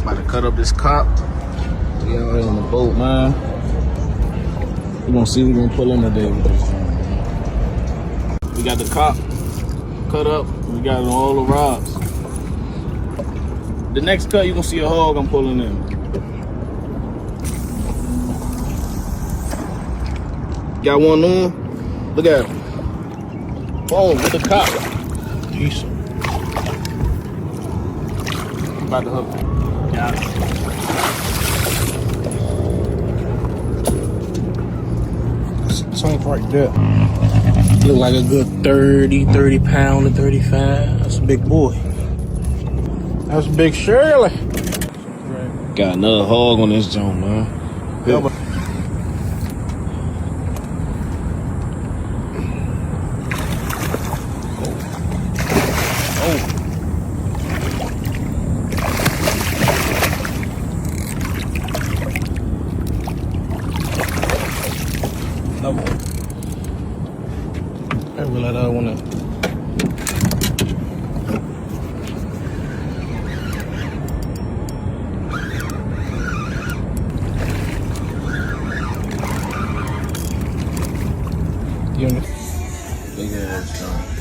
About to cut up this carp. We out here on the boat, man. We gonna see if we gonna pull in today with this joint. We got the carp cut up. We got it on all the rods. The next cut, you gonna see a hog I'm pulling in. Got one on. Look at him. Boom, with the carp. Decent. About to hook. Got it. Something right there. Look like a good 30 pound to 35. That's a big boy. That's Big Shirley. Got another hog on this joint, man. Yeah. Another one. I realize I don't want to. Big ass joint.